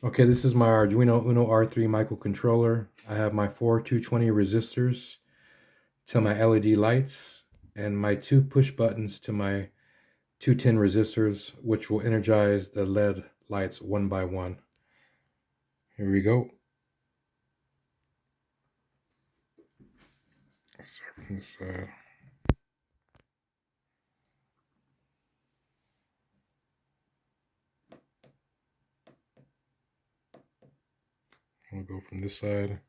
Okay, this is my Arduino Uno R3 microcontroller. I have my four 220 resistors to my LED lights and my two push buttons to my 210 resistors, which will energize the LED lights one by one. Here we go. Let's start from this side. We'll go from this side.